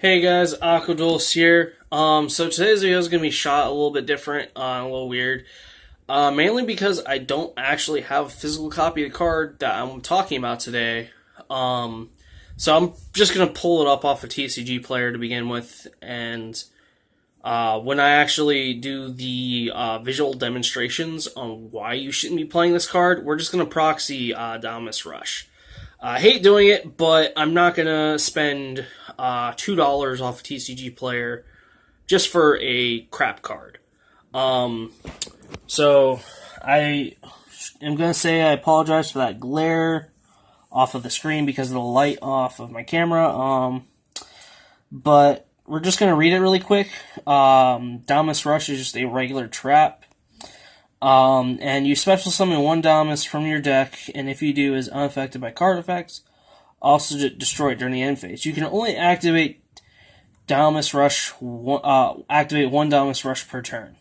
Hey guys, Aqua Duelist here. So today's video is going to be shot a little bit different, a little weird. Mainly because I don't actually have a physical copy of the card that I'm talking about today. So I'm just going to pull it up off a TCG player to begin with, and when I actually do the visual demonstrations on why you shouldn't be playing this card, we're just going to proxy Dinomist Rush. I hate doing it, but I'm not going to spend $2 off a TCG player just for a crap card. So I am going to say I apologize for that glare off of the screen because of the light off of my camera. But we're just going to read it really quick. Dinomist Rush is just a regular trap. And you special summon one Dinomist from your deck, and if you do, is unaffected by card effects. Also destroy it during the end phase. You can only activate Dinomist Rush, activate one Dinomist Rush per turn.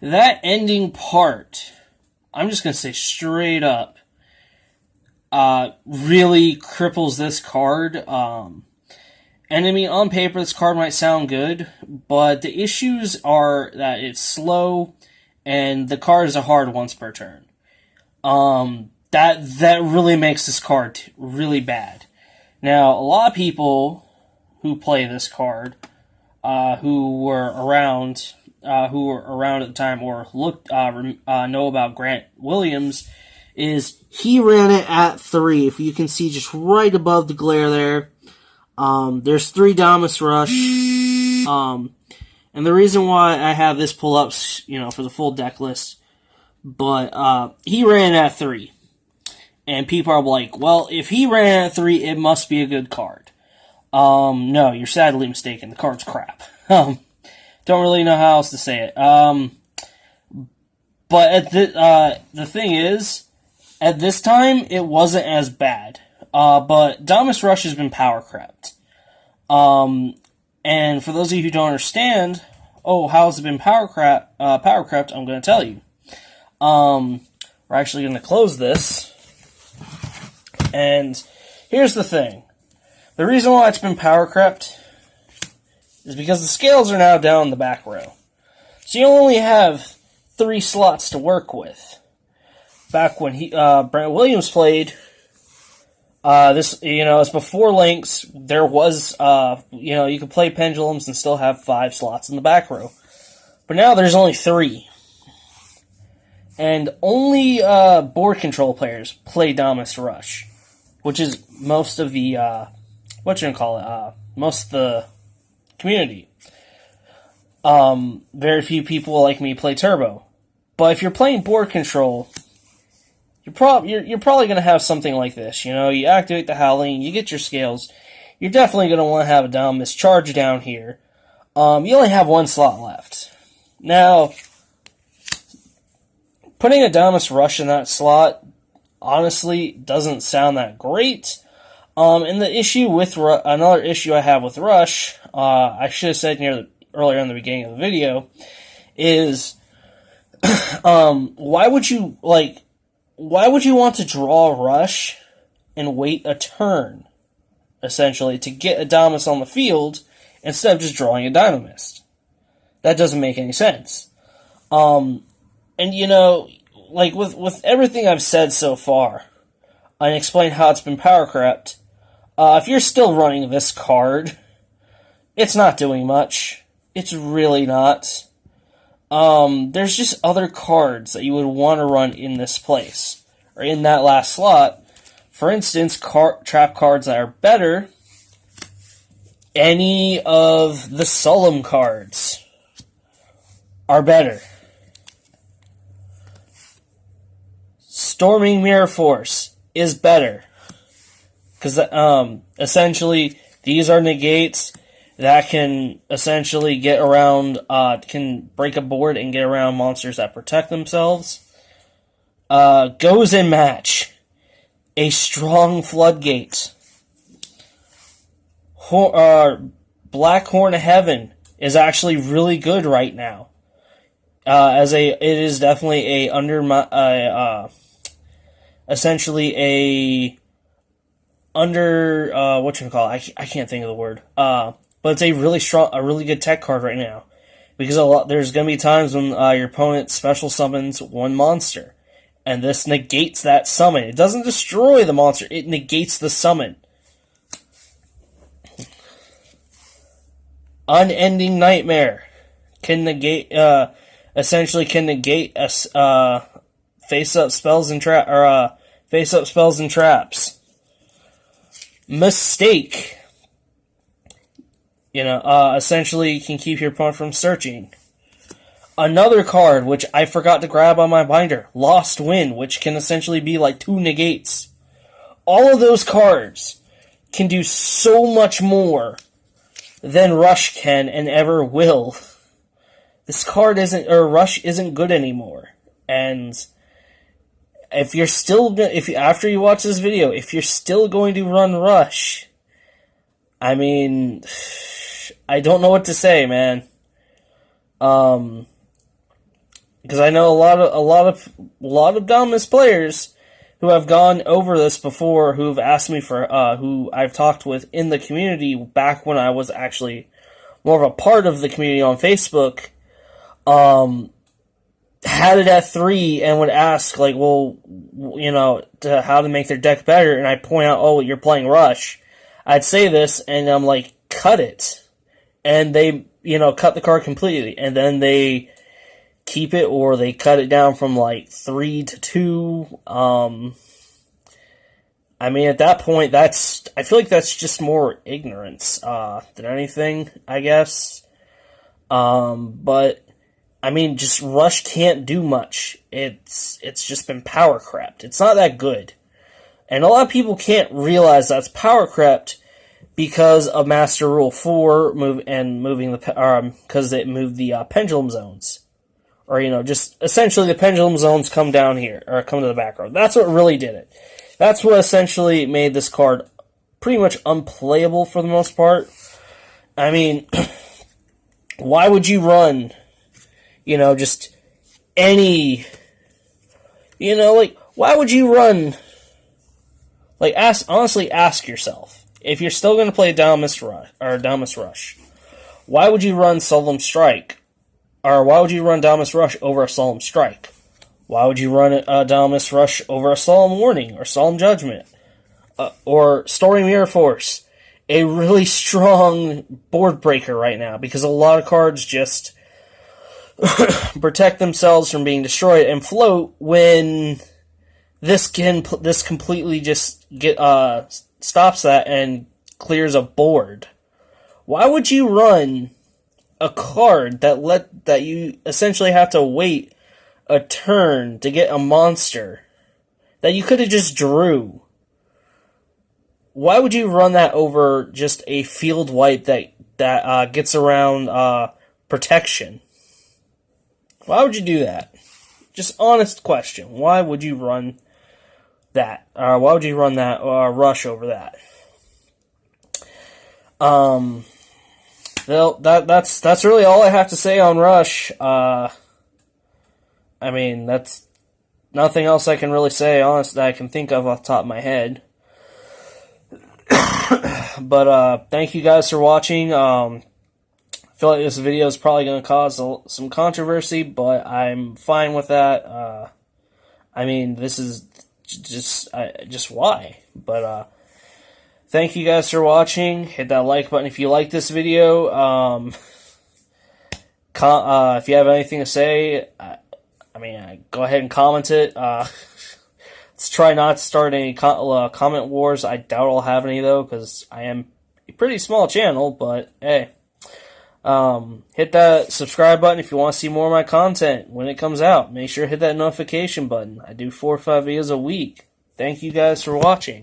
That ending part, I'm just going to say straight up, really cripples this card. And I mean, on paper, this card might sound good, but the issues are that it's slow, and the card is a hard once per turn. That really makes this card really bad. Now, a lot of people who play this card, who were around at the time or know about Grant Williams, is he ran it at 3. If you can see, just right above the glare there. There's 3 Dinomist Rush. And the reason why I have this pull up, for the full deck list, but he ran at 3. And people are like, well, if he ran at 3, it must be a good card. No, you're sadly mistaken. The card's crap. Don't really know how else to say it. But the thing is, at this time, it wasn't as bad. But Dinomist Rush has been power crept. And for those of you who don't understand, how has it been power crept, I'm going to tell you. We're actually going to close this. And here's the thing. The reason why it's been power crept is because the scales are now down the back row. So you only have 3 slots to work with. Back when Brent Williams played, it's before links. There was, you could play pendulums and still have 5 slots in the back row. But now there's only 3. And only board control players play Dinomist Rush, which is most of the, most of the community. Very few people like me play Turbo. But if you're playing board control, you're probably going to have something like this. You activate the Howling, you get your scales. You're definitely going to want to have a Dinomist charge down here. You only have 1 slot left. Now, putting a Dinomist Rush in that slot, honestly, doesn't sound that great. And the issue with another issue I have with Rush, I should have said earlier in the beginning of the video, is why would you want to draw Rush and wait a turn, essentially, to get a Dinomist on the field instead of just drawing a Dinomist? That doesn't make any sense. And with everything I've said so far, and explained how it's been power crept, if you're still running this card, it's not doing much. It's really not. There's just other cards that you would want to run in this place, or in that last slot. For instance, trap cards that are better. Any of the Solemn cards are better. Storming Mirror Force is better. Because, essentially, these are negates that can essentially get around, can break a board and get around monsters that protect themselves. Goes in Match. A Strong Floodgate. Black Horn of Heaven is actually really good right now. It is definitely essentially a I can't think of the word. but it's a really good tech card right now. Because there's going to be times when your opponent special summons one monster. And this negates that summon. It doesn't destroy the monster, it negates the summon. Unending Nightmare can negate, essentially can negate face-up spells and face-up spells and traps. Mistake. Essentially can keep your opponent from searching. Another card, which I forgot to grab on my binder, Lost Wind, which can essentially be like 2 negates. All of those cards can do so much more than Rush can and ever will. This card Rush isn't good anymore. And if you're still, after you watch this video, if you're still going to run Rush, I mean, I don't know what to say, man. Because I know a lot of Dinomist players who have gone over this before, who've asked me for, who I've talked with in the community back when I was actually more of a part of the community on Facebook, had it at 3 and would ask, like, well, how to make their deck better, and I point out, oh, you're playing Rush. I'd say this, and I'm like, cut it. And they, cut the card completely, and then they keep it, or they cut it down from, like, 3 to 2. I mean, at that point, I feel like that's just more ignorance, than anything, I guess. But, I mean, just Rush can't do much. It's just been power crept. It's not that good. And a lot of people can't realize that's power crept because of Master Rule 4 moving because it moved the pendulum zones. Or, just essentially the pendulum zones come down here, or come to the back row. That's what really did it. That's what essentially made this card pretty much unplayable for the most part. I mean, why would you run, just any, why would you run, honestly ask yourself, if you're still going to play Dinomist Rush, why would you run Solemn Strike? Or why would you run Dinomist Rush over a Solemn Strike? Why would you run Dinomist Rush over a Solemn Warning or Solemn Judgment? Or Story Mirror Force? A really strong board breaker right now, because a lot of cards just protect themselves from being destroyed and float when this completely just stops that and clears a board. Why would you run a card that you essentially have to wait a turn to get a monster that you could have just drew? Why would you run that over just a field wipe that gets around protection? Why would you do that? Just honest question. Why would you run that? Why would you run that Rush over that? Well, that's really all I have to say on Rush. I mean, that's nothing else I can really say, honest, that I can think of off the top of my head. But thank you guys for watching. I feel like this video is probably going to cause some controversy, but I'm fine with that. I mean, this is just why. But thank you guys for watching. Hit that like button if you like this video. If you have anything to say, go ahead and comment it. Let's try not to start any comment wars. I doubt I'll have any, though, because I am a pretty small channel, but hey. Hit that subscribe button if you want to see more of my content when it comes out. Make sure to hit that notification button. I do 4 or 5 videos a week. Thank you guys for watching.